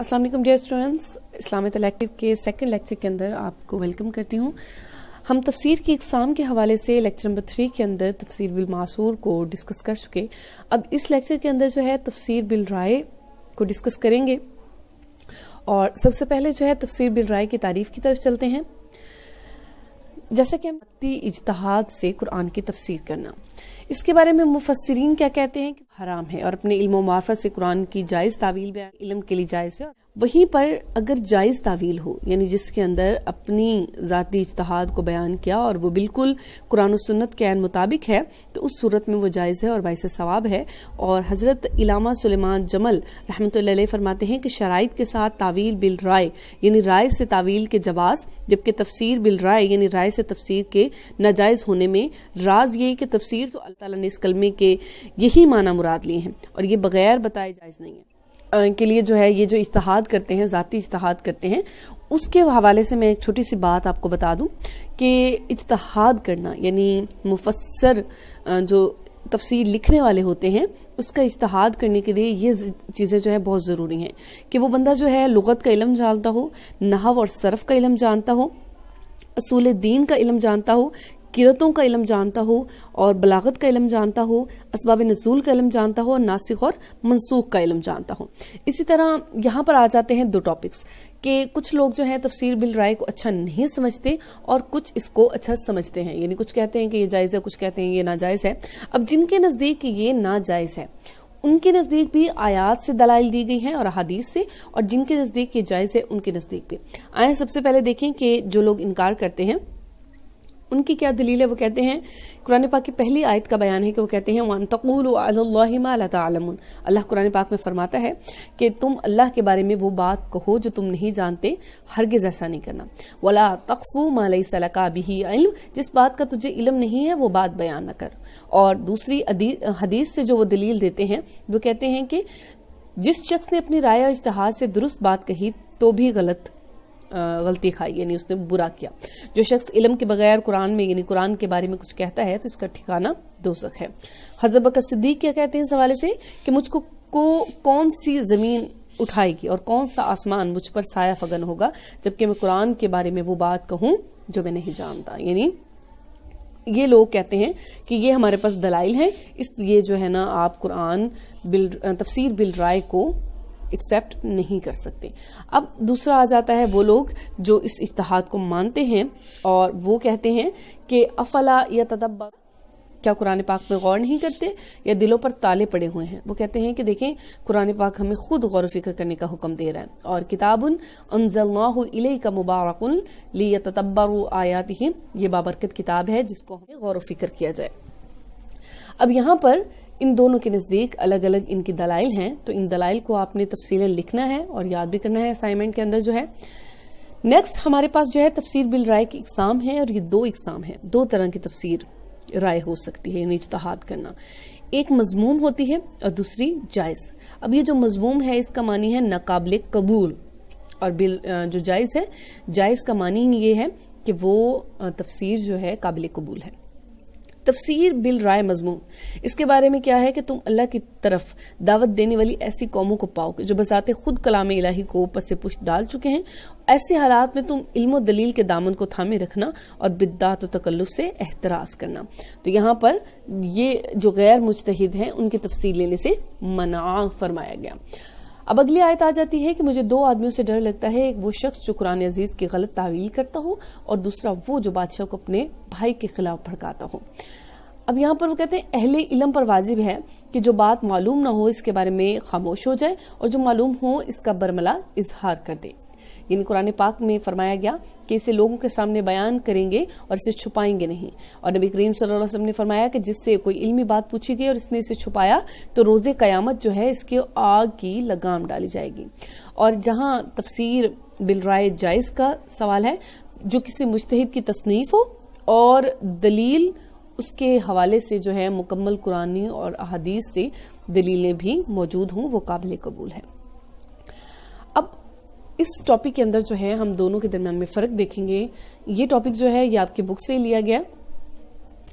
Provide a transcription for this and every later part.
अस्सलाम वालेकुम dear students, Islamic collective के सेकंड लेक्चर के अंदर आपको वेलकम करती हूँ। हम तफसीर की एग्ज़ाम के हवाले से लेक्चर नंबर 3 के अंदर तफसीर बिल मासूर को डिस्कस कर चुके। अब इस लेक्चर के अंदर जो है तफसीर बिल राय को डिस्कस करेंगे और सबसे पहले जो है तफसीर बिल राय की तारीफ की तरफ चलते हैं। जैसा कि हम इज्तिहाद से कुरान की तफसीर करना, इसके बारे में मुफस्सिरीन क्या कहते हैं कि हराम है और अपने इल्म मार्फत से कुरान की जायज़ तावील बयान इल्म के लिए जायज़ है। वहीं पर अगर जायज़ तावील हो यानी जिसके अंदर अपनी ज़ाती इज्तिहाद को बयान किया और वो बिल्कुल कुरान और सुन्नत के ऐन मुताबिक है तो उस सूरत में वो जायज़ है और बाइस सवाब है। और हज़रत इलामा सुलेमान जमल रहमतुल्लाह अलैह फरमाते हैं कि शराइत के साथ तावील बिल राय यानी राय से तावील के जवाज़, जबकि तफसीर बिल राय यानी राय से तफसीर के नाजायज़ होने में राज ये कि तफसीर तो अल्लाह ताला ने इस कलमे के यही माना मुराद लिए हैं और ये बगैर बताए जायज़ नहीं है के लिए जो है ये जो इज्तिहाद करते हैं, ज़ाती इज्तिहाद करते हैं, उसके हवाले से मैं एक छोटी सी बात आपको बता दूं कि इज्तिहाद करना यानी मुफस्सर जो तफसीर लिखने वाले होते हैं उसका इज्तिहाद करने के लिए ये चीज़ें जो है बहुत ज़रूरी हैं कि वो बंदा जो है लुगत का इल्म जानता हो, नहव और सरफ का इल्म जानता हो, असूल दीन का इल्म जानता हो, किरतों का इल्म जानता हो और बलागत का इल्म जानता हो, असबाब नज़ूल का इल्म जानता हो और नासिख और मनसूख का इल्म जानता हो। इसी तरह यहाँ पर आ जाते हैं दो टॉपिक्स कि कुछ लोग जो हैं तफसीर बिल राय को अच्छा नहीं समझते और कुछ इसको अच्छा समझते हैं, यानी कुछ कहते हैं कि ये जायज़ है, कुछ कहते हैं ये नाजायज़ है। अब जिनके नज़दीक ये नाजायज़ है उनके नज़दीक भी आयात से दलाइल दी गई हैं और अहादीस से, और जिनके नज़दीक ये जायज़ है उनके नज़दीक भी। आए सबसे पहले देखें कि जो लोग इनकार करते हैं उनकी क्या दलील है। वो कहते हैं, कुरान पाक की पहली आयत का बयान है कि वो कहते हैं वअन तक़ूलू अलल्लाहि मा ला तअलमून। अल्लाह कुरान पाक में फरमाता है कि तुम अल्लाह के बारे में वो बात कहो जो तुम नहीं जानते, हरगिज़ ऐसा नहीं करना। वला तक़फ़ू मा लैसा लका बिही इल्म, जिस बात का तुझे इल्म नहीं है वो बात बयान न कर। और दूसरी हदीस से जो वो दलील देते हैं वो कहते हैं कि जिस शख्स ने अपनी राय और इज्तिहाद से दुरुस्त बात कही तो भी गलती खाई यानी उसने बुरा किया। जो शख्स इल्म के बगैर कुरान में यानी कुरान के बारे में कुछ कहता है तो इसका ठिकाना दोज़ख है। हज़रत बकर सिद्दीक़ क्या कहते हैं इस हवाले से कि मुझको कौन सी ज़मीन उठाएगी और कौन सा आसमान मुझ पर साया फगन होगा जबकि मैं कुरान के बारे में वो बात कहूँ जो मैं नहीं जानता। यानी ये लोग कहते हैं कि ये हमारे पास दलाइल हैं, इसलिए जो है ना आप कुरान तफसीर बिल राय को एक्सेप्ट नहीं कर सकते। अब दूसरा आ जाता है वो लोग जो इस इज्तिहाद को मानते हैं और वो कहते हैं कि अफला या तदब्बर, क्या कुरान पाक में गौर नहीं करते या दिलों पर ताले पड़े हुए हैं। वो कहते हैं कि देखें कुरान पाक हमें खुद गौर फिक्र करने का हुक्म दे रहा है और किताबुन अंज़लनाहु इलैका मुबारकुन लियतदब्बरू आयातिही, ये बाबरकत किताब है जिसको हमें गौर फिक्र किया जाए। अब यहाँ पर इन दोनों के नज़दीक अलग अलग इनकी दलाइल हैं, तो इन दलाइल को आपने तफसीलन लिखना है और याद भी करना है असाइनमेंट के अंदर जो है। नेक्स्ट हमारे पास जो है तफसीर बिल राय की एग्ज़ाम है और ये दो एग्ज़ाम है, दो तरह की तफसीर राय हो सकती है यानी इज्तिहाद करना। एक मज़मूम होती है और दूसरी जायज़। अब ये जो मज़मूम है इसका मानी है नाकाबिल कबूल और बिल जो जायज़ है, जायज़ का मानी ये है कि वो तफसीर जो है काबिल कबूल है। तफसीर बिल राय मजमूम, इसके बारे में क्या है कि तुम अल्लाह की तरफ दावत देने वाली ऐसी कौमों को पाओगे जो बसाते खुद कलाम इलाही को पसे पुष्ट डाल चुके हैं। ऐसे हालात में तुम इल्म और दलील के दामन को थामे रखना और बिद्दात और तकल्लुफ से एहतराज करना। तो यहाँ पर ये जो गैर मुज्तहिद हैं उनकी तफसीर लेने से मना फरमाया गया। अब अगली आयत आ जाती है कि मुझे दो आदमियों से डर लगता है, एक वो शख्स जो कुरान अजीज की गलत तावील करता हो और दूसरा वो जो बादशाह को अपने भाई के खिलाफ भड़काता हो। अब यहाँ पर वो कहते हैं अहले इल्म पर वाजिब है कि जो बात मालूम ना हो इसके बारे में खामोश हो जाए और जो मालूम हो इसका बरमला इजहार कर दे। यानी कुरान पाक में फरमाया गया कि इसे लोगों के सामने बयान करेंगे और इसे छुपाएंगे नहीं। और नबी करीम सल्लल्लाहु अलैहि वसल्लम ने फरमाया कि जिससे कोई इल्मी बात पूछी गई और इसने इसे छुपाया तो रोज़े क़यामत जो है इसके आग की लगाम डाली जाएगी। और जहाँ तफसीर बिल राय जायज़ का सवाल है, जो किसी मुज्तहिद की तसनीफ हो और दलील उसके हवाले से जो है मुकम्मल कुरानी और अहादीस से दलीलें भी मौजूद हों, वो काबिल कबूल है। अब इस टॉपिक के अंदर जो है हम दोनों के दरमियान में फ़र्क देखेंगे। ये टॉपिक जो है ये आपकी बुक से लिया गया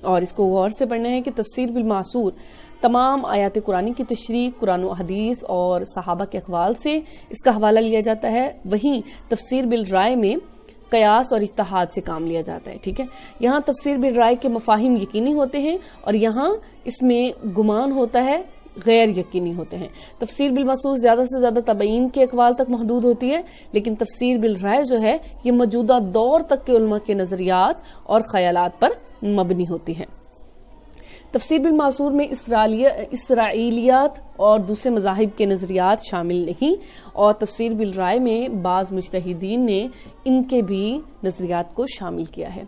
और इसको गौर से पढ़ना है कि तफसीर बिल मासूर تمام آیات قرآنی کی تشریح قرآن و حدیث اور صحابہ کے اقوال سے اس کا حوالہ لیا جاتا ہے. وہیں تفسیر بالرائے میں قیاس اور اجتہاد سے کام لیا جاتا ہے. ٹھیک ہے، یہاں تفسیر بالرائے کے مفاہیم یقینی ہوتے ہیں اور یہاں اس میں گمان ہوتا ہے، غیر یقینی ہوتے ہیں. تفسیر بالمأثور زیادہ سے زیادہ تابعین کے اقوال تک محدود ہوتی ہے، لیکن تفسیر بالرائے جو ہے یہ موجودہ دور تک کے علماء کے نظریات اور خیالات پر مبنی ہوتی ہے. تفسیر بالمأثور میں اسرائیلیات اور دوسرے مذاہب کے نظریات شامل نہیں، اور تفسیر بالرائے میں بعض مجتہدین نے ان کے بھی نظریات کو شامل کیا ہے.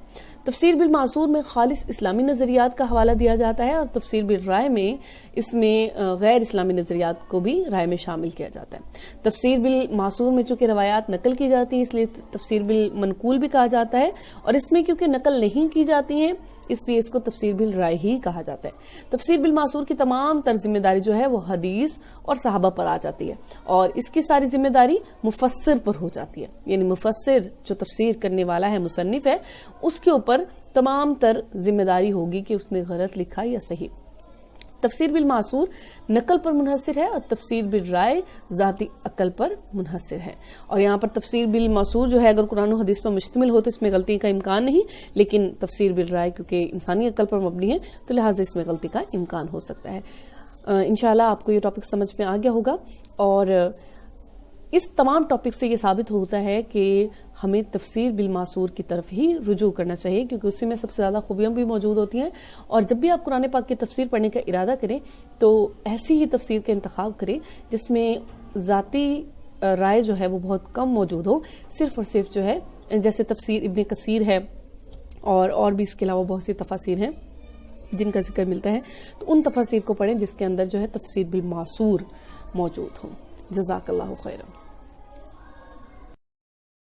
تفسیر بالمأثور میں خالص اسلامی نظریات کا حوالہ دیا جاتا ہے، اور تفسیر بالرائے میں اس میں غیر اسلامی نظریات کو بھی رائے میں شامل کیا جاتا ہے. تفسیر بالمأثور میں چونکہ روایات نقل کی جاتی ہیں اس لیے تفسیر بالمنقول بھی کہا جاتا ہے، اور اس میں کیونکہ نقل نہیں کی جاتی ہیں اس لیے اس کو تفسیر بالرائے ہی کہا جاتا ہے. تفسیر بالمأثور کی تمام تر ذمہ داری جو ہے وہ حدیث اور صحابہ پر آ جاتی ہے، اور اس کی ساری ذمہ داری مفسر پر ہو جاتی ہے. یعنی مفسر جو تفسیر کرنے والا ہے، مصنف ہے، اس کے اوپر تمام تر ذمہ داری ہوگی کہ اس نے غلط لکھا یا صحیح. تفسیر بالمأثور نقل پر منحصر ہے اور تفسیر بالرائے ذاتی عقل پر منحصر ہے. اور یہاں پر تفسیر بالمأثور جو ہے اگر قرآن و حدیث پر مشتمل ہو تو اس میں غلطی کا امکان نہیں، لیکن تفسیر بالرائے کیونکہ انسانی عقل پر مبنی ہے تو لہٰذا اس میں غلطی کا امکان ہو سکتا ہے. انشاءاللہ آپ کو یہ ٹاپک سمجھ میں آ گیا ہوگا، اور اس تمام ٹاپک سے یہ ثابت ہوتا ہے کہ ہمیں تفسیر بالمأثور کی طرف ہی رجوع کرنا چاہیے، کیونکہ اسی میں سب سے زیادہ خوبیاں بھی موجود ہوتی ہیں. اور جب بھی آپ قرآن پاک کی تفسیر پڑھنے کا ارادہ کریں تو ایسی ہی تفسیر کا انتخاب کریں جس میں ذاتی رائے جو ہے وہ بہت کم موجود ہو، صرف اور صرف جو ہے جیسے تفسیر ابن کثیر ہے اور بھی اس کے علاوہ بہت سی تفاسیر ہیں جن کا ذکر ملتا ہے، تو ان تفاسیر کو پڑھیں جس کے اندر جو ہے تفسیر بالمأثور موجود ہو. جزاک اللہ خیرا.